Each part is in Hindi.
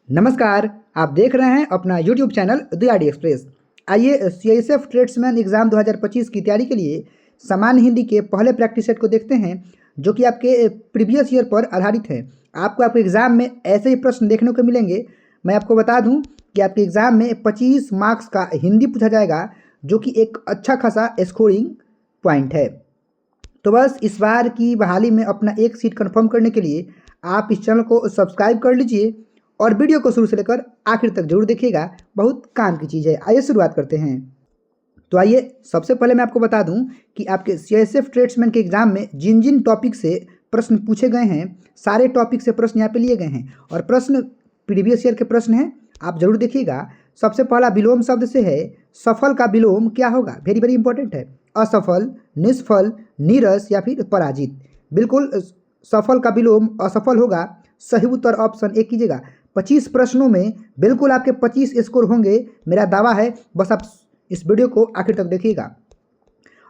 नमस्कार, आप देख रहे हैं अपना YouTube channel the ID express. आइए सीआईएसएफ ट्रेड्समैन एग्जाम 2025 की तैयारी के लिए सामान्य हिंदी के पहले प्रैक्टिस सेट को देखते हैं, जो कि आपके प्रीवियस ईयर पर आधारित है। आपको आपके एग्ज़ाम में ऐसे ही प्रश्न देखने को मिलेंगे। मैं आपको बता दूं कि आपके एग्ज़ाम में 25 मार्क्स का हिंदी पूछा जाएगा, जो कि एक अच्छा खासा स्कोरिंग पॉइंट है। तो बस इस बार की बहाली में अपना एक सीट कंफर्म करने के लिए आप इस चैनल को सब्सक्राइब कर लीजिए और वीडियो को शुरू से लेकर आखिर तक जरूर देखिएगा, बहुत काम की चीज़ है। आइए शुरुआत करते हैं। तो आइए सबसे पहले मैं आपको बता दूं कि आपके सीआईएसएफ ट्रेड्समैन के एग्जाम में जिन जिन टॉपिक से प्रश्न पूछे गए हैं, सारे टॉपिक से प्रश्न यहाँ पे लिए गए हैं और प्रश्न प्रीवियस ईयर के प्रश्न हैं, आप जरूर देखिएगा। सबसे पहला विलोम शब्द से है, सफल का विलोम क्या होगा? वेरी वेरी इंपॉर्टेंट है। असफल, निष्फल, नीरस या फिर पराजित। बिल्कुल सफल का विलोम असफल होगा। सही उत्तर ऑप्शन ए कीजिएगा। 25 प्रश्नों में बिल्कुल आपके 25 स्कोर होंगे, मेरा दावा है। बस आप इस वीडियो को आखिर तक देखिएगा।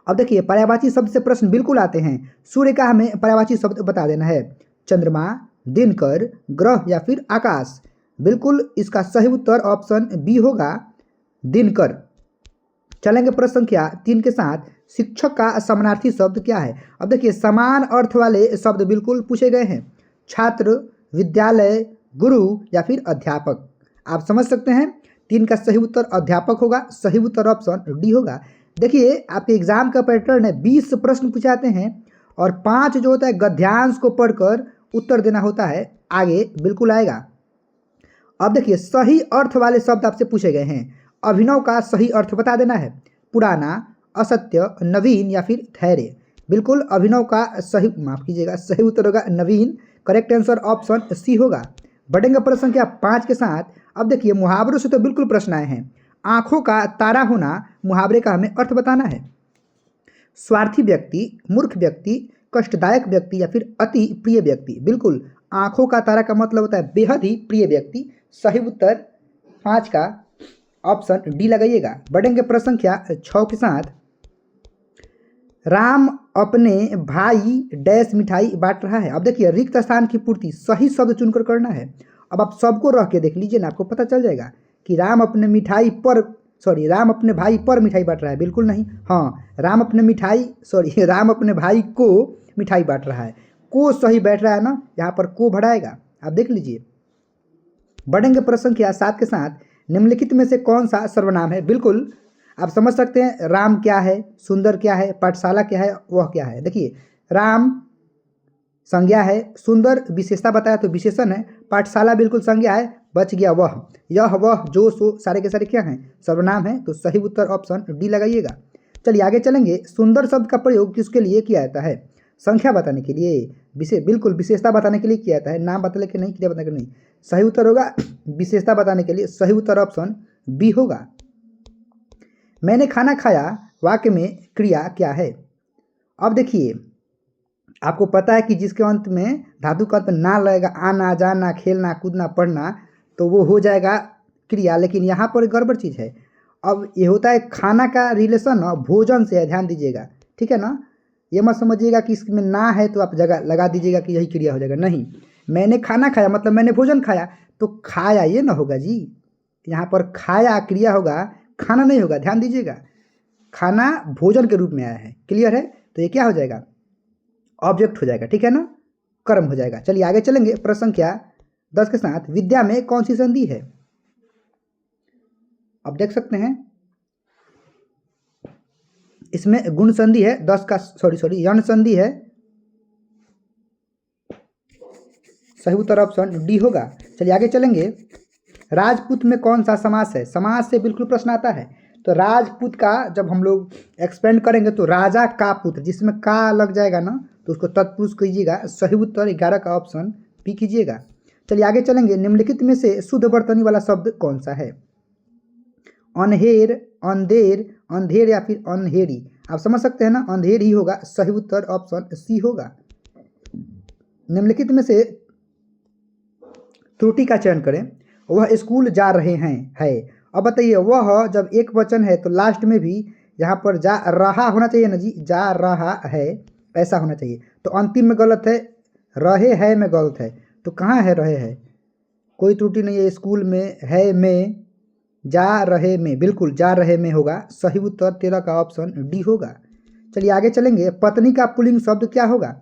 अब देखिए, पर्यायवाची शब्द से प्रश्न बिल्कुल आते हैं। सूर्य का हमें पर्यायवाची शब्द बता देना है। चंद्रमा, दिनकर, ग्रह या फिर आकाश। बिल्कुल इसका सही उत्तर ऑप्शन बी होगा, दिनकर। चलेंगे प्रश्न संख्या 3 के साथ। शिक्षक का समानार्थी शब्द क्या है? अब देखिए, समान अर्थ वाले शब्द बिल्कुल पूछे गए हैं। छात्र, विद्यालय, गुरु या फिर अध्यापक। आप समझ सकते हैं 3 का सही उत्तर अध्यापक होगा। सही उत्तर ऑप्शन डी होगा। देखिए, आपके एग्जाम का पैटर्न है, 20 प्रश्न पूछे जाते हैं और 5 जो होता है गद्यांश को पढ़कर उत्तर देना होता है। आगे बिल्कुल आएगा। अब देखिए, सही अर्थ वाले शब्द आपसे पूछे गए हैं। अभिनव का सही अर्थ बता देना है। पुराना, असत्य, नवीन या फिर धैर्य। बिल्कुल अभिनव का सही, माफ कीजिएगा, सही उत्तर होगा नवीन। करेक्ट आंसर ऑप्शन सी होगा। बढ़ेंगे प्रश्न संख्या 5 के साथ। अब देखिए, मुहावरों से तो बिल्कुल प्रश्न आए हैं। आंखों का तारा होना, मुहावरे का हमें अर्थ बताना है। स्वार्थी व्यक्ति, मूर्ख व्यक्ति, कष्टदायक व्यक्ति या फिर अति प्रिय व्यक्ति। बिल्कुल आंखों का तारा का मतलब होता है बेहद ही प्रिय व्यक्ति। सही उत्तर 5 का ऑप्शन डी लगाइएगा। बढ़ेंगे प्रश्न संख्या 6 के साथ। राम अपने भाई डैश मिठाई बांट रहा है। अब देखिए, रिक्त स्थान की पूर्ति सही शब्द चुनकर करना है। अब आप सबको रह के देख लीजिए ना, आपको पता चल जाएगा कि राम अपने राम अपने भाई पर मिठाई बांट रहा है। बिल्कुल नहीं, हाँ, राम अपने भाई को मिठाई बांट रहा है। को सही बैठ रहा है ना, यहाँ पर को बढ़ाएगा, आप देख लीजिए। बढ़ेंगे प्रश्न संख्या 7 के साथ। निम्नलिखित में से कौन सा सर्वनाम है? बिल्कुल आप समझ सकते हैं, राम क्या है, सुंदर क्या है, पाठशाला क्या है, वह क्या है। देखिए, राम संज्ञा है, सुंदर विशेषता बताया तो विशेषण है, पाठशाला बिल्कुल संज्ञा है, बच गया वह, यह, वह, जो, सो, सारे के सारे क्या हैं? सर्वनाम है। तो सही उत्तर ऑप्शन डी लगाइएगा। चलिए आगे चलेंगे। सुंदर शब्द का प्रयोग किसके लिए किया जाता है? संख्या बताने के लिए, बिल्कुल विशेषता बताने के लिए किया जाता है। नाम बताने के नहीं, क्रिया बताने के नहीं। सही उत्तर होगा विशेषता बताने के लिए। सही उत्तर ऑप्शन बी होगा। मैंने खाना खाया, वाक्य में क्रिया क्या है? अब देखिए, आपको पता है कि जिसके अंत में धातु का अंत ना लगेगा, आना, जाना, खेलना, कूदना, पढ़ना, तो वो हो जाएगा क्रिया। लेकिन यहाँ पर गड़बड़ चीज़ है। अब ये होता है खाना का रिलेशन ना भोजन से है, ध्यान दीजिएगा, ठीक है ना। ये मत समझिएगा कि इसमें ना है तो आप जगह लगा दीजिएगा कि यही क्रिया हो जाएगा। नहीं, मैंने खाना खाया मतलब मैंने भोजन खाया, तो खाया ये ना होगा जी। यहाँ पर खाया क्रिया होगा, खाना नहीं होगा, ध्यान दीजिएगा। खाना भोजन के रूप में आया है, क्लियर है। तो ये क्या हो जाएगा? ऑब्जेक्ट हो जाएगा, ठीक है ना, कर्म हो जाएगा। चलिए आगे चलेंगे प्रश्न संख्या 10 के साथ। विद्या में कौन सी संधि है? अब देख सकते हैं, इसमें गुण संधि है। 10 का यण संधि है। सही उत्तर ऑप्शन डी होगा। चलिए आगे चलेंगे। राजपूत में कौन सा समास है? समास से बिल्कुल प्रश्न आता है। तो राजपूत का जब हम लोग एक्सपेंड करेंगे तो राजा का पुत्र, जिसमें का लग जाएगा ना, तो उसको तत्पुरुष कीजिएगा। सही उत्तर 11 का ऑप्शन बी कीजिएगा। चलिए आगे चलेंगे। निम्नलिखित में से शुद्ध वर्तनी वाला शब्द कौन सा है? अनहेर, अंधेर, अंधेर या फिर अनहेरी। आप समझ सकते हैं ना, अंधेर ही होगा। सही उत्तर ऑप्शन सी होगा। निम्नलिखित में से त्रुटि का चयन करें। वह स्कूल जा रहे हैं है। अब बताइए, वह जब एक वचन है तो लास्ट में भी यहाँ पर जा रहा होना चाहिए ना जी, जा रहा है ऐसा होना चाहिए। तो अंतिम में गलत है, रहे है में गलत है। तो कहाँ है रहे है? कोई त्रुटि नहीं है। स्कूल में है में, जा रहे में, बिल्कुल जा रहे में होगा। सही उत्तर 13 का ऑप्शन डी होगा। चलिए आगे चलेंगे। पत्नी का पुल्लिंग शब्द क्या होगा?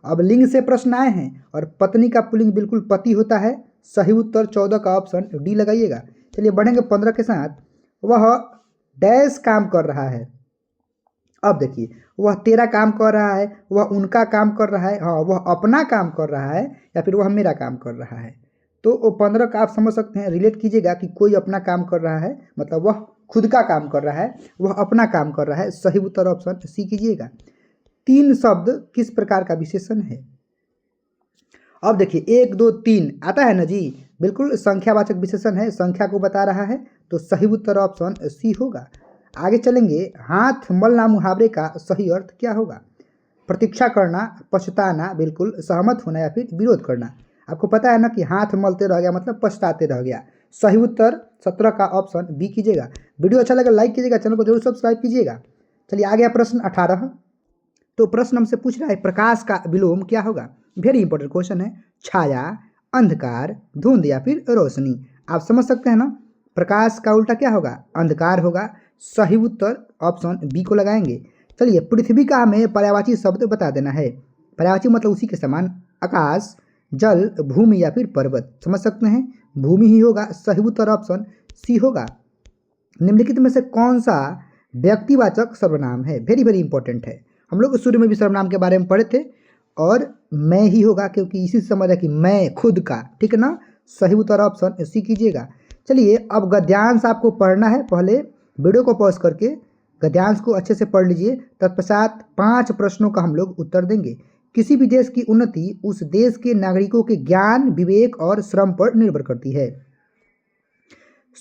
अब लिंग से प्रश्न आए हैं और पत्नी का पुल्लिंग बिल्कुल पति होता है। सही उत्तर 14 का ऑप्शन डी लगाइएगा। चलिए बढ़ेंगे 15 के साथ। वह डैश काम कर रहा है। अब देखिए, वह तेरा काम कर रहा है, वह उनका काम कर रहा है, हाँ वह अपना काम कर रहा है, या फिर वह मेरा काम कर रहा है। तो 15 का आप समझ सकते हैं, रिलेट कीजिएगा कि कोई अपना काम कर रहा है, मतलब वह खुद का काम कर रहा है, वह अपना काम कर रहा है। सही उत्तर ऑप्शन सी कीजिएगा। 3 शब्द किस प्रकार का विशेषण है? अब देखिए 1 2 3 आता है ना जी, बिल्कुल संख्यावाचक विशेषण है, संख्या को बता रहा है। तो सही उत्तर ऑप्शन सी होगा। आगे चलेंगे। हाथ मलना मुहावरे का सही अर्थ क्या होगा? प्रतीक्षा करना, पछताना, बिल्कुल सहमत होना, या फिर विरोध करना। आपको पता है ना कि हाथ मलते रह गया मतलब पछताते रह गया। सही उत्तर 17 का ऑप्शन बी कीजिएगा। वीडियो अच्छा लगा लाइक कीजिएगा, चैनल को जरूर सब्सक्राइब कीजिएगा। चलिए आ गया प्रश्न 18। तो प्रश्न हमसे पूछ रहा है प्रकाश का विलोम क्या होगा? वेरी इंपॉर्टेंट क्वेश्चन है। छाया, अंधकार, धुंध, या फिर रोशनी। आप समझ सकते हैं ना, प्रकाश का उल्टा क्या होगा? अंधकार होगा। सही उत्तर ऑप्शन बी को लगाएंगे। चलिए पृथ्वी का हमें पर्यायवाची शब्द बता देना है। पर्यायवाची मतलब उसी के समान, आकाश, जल, भूमि, या फिर पर्वत। समझ सकते हैं, भूमि ही होगा। सही उत्तर ऑप्शन सी होगा। निम्नलिखित में से कौन सा व्यक्तिवाचक सर्वनाम है? वेरी वेरी इंपॉर्टेंट है। हम लोग शुरू में भी सर्वनाम के बारे में पढ़े थे, और मैं ही होगा क्योंकि इसी से समझ है कि मैं खुद का, ठीक है ना। सही उत्तर ऑप्शन सी कीजिएगा। चलिए अब गद्यांश आपको पढ़ना है। पहले वीडियो को पॉज करके गद्यांश को अच्छे से पढ़ लीजिए, तत्पश्चात 5 प्रश्नों का हम लोग उत्तर देंगे। किसी भी देश की उन्नति उस देश के नागरिकों के ज्ञान, विवेक और श्रम पर निर्भर करती है।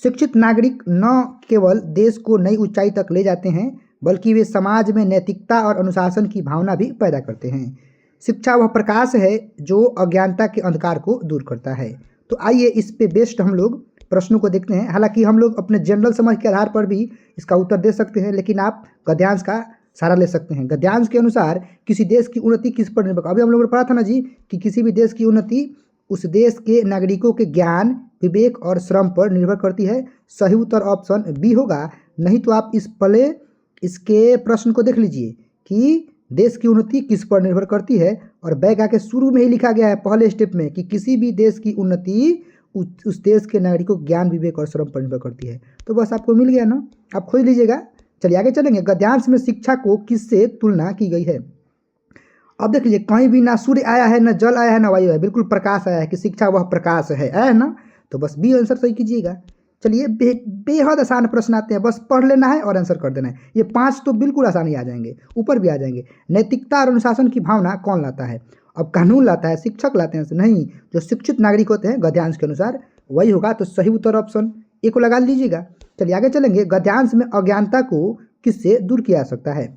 शिक्षित नागरिक न केवल देश को नई ऊंचाई तक ले जाते हैं, बल्कि वे समाज में नैतिकता और अनुशासन की भावना भी पैदा करते हैं। शिक्षा वह प्रकाश है जो अज्ञानता के अंधकार को दूर करता है। तो आइए इस पे बेस्ड हम लोग प्रश्नों को देखते हैं। हालांकि हम लोग अपने जनरल समझ के आधार पर भी इसका उत्तर दे सकते हैं, लेकिन आप गद्यांश का सहारा ले सकते हैं। गद्यांश के अनुसार किसी देश की उन्नति किस पर निर्भर, अभी हम लोगों ने पढ़ा था ना जी कि किसी भी देश की उन्नति उस देश के नागरिकों के ज्ञान, विवेक और श्रम पर निर्भर करती है। सही उत्तर ऑप्शन बी होगा। नहीं तो आप इसके प्रश्न को देख लीजिए कि देश की उन्नति किस पर निर्भर करती है, और बैग आके शुरू में ही लिखा गया है पहले स्टेप में कि किसी भी देश की उन्नति उस देश के नागरिकों को ज्ञान, विवेक और श्रम पर निर्भर करती है। तो बस आपको मिल गया ना, आप खोज लीजिएगा। चलिए आगे चलेंगे। गद्यांश में शिक्षा को किससे तुलना की गई है? अब देख लीजिए, कहीं भी ना सूर्य आया है, ना जल आया है, ना वायु है, बिल्कुल प्रकाश आया है कि शिक्षा वह प्रकाश है, आया है ना। तो बस बी आंसर सही कीजिएगा। चलिए बेहद आसान प्रश्न आते हैं, बस पढ़ लेना है और आंसर कर देना है। ये 5 तो बिल्कुल आसान ही आ जाएंगे, ऊपर भी आ जाएंगे। नैतिकता और अनुशासन की भावना कौन लाता है? अब कानून लाता है, शिक्षक लाते हैं? नहीं, जो शिक्षित नागरिक होते हैं गद्यांश के अनुसार वही होगा। तो सही उत्तर ऑप्शन ए को लगा लीजिएगा। चलिए आगे चलेंगे। गद्यांश में अज्ञानता को किससे दूर किया जा सकता है?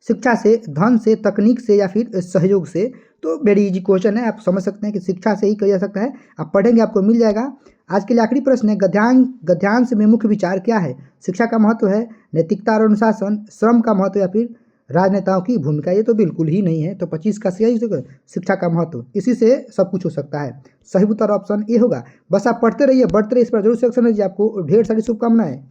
शिक्षा से, धन से, तकनीक से, या फिर सहयोग से? तो वेरी इजी क्वेश्चन है, आप समझ सकते हैं कि शिक्षा से ही किया जा सकता है। आप पढ़ेंगे आपको मिल जाएगा। आज के लिए आखिरी प्रश्न है, गद्यांश में मुख्य विचार क्या है? शिक्षा का महत्व है, नैतिकता और अनुशासन, श्रम का महत्व, या फिर राजनेताओं की भूमिका? ये तो बिल्कुल ही नहीं है। तो 25 का सही शिक्षा का महत्व, इसी से सब कुछ हो सकता है। सही उत्तर ऑप्शन ए होगा। बस आप पढ़ते रहिए, बढ़ते रहिए, इस पर जरूर सेक्शन है जी। आपको ढेर सारी शुभकामनाएं।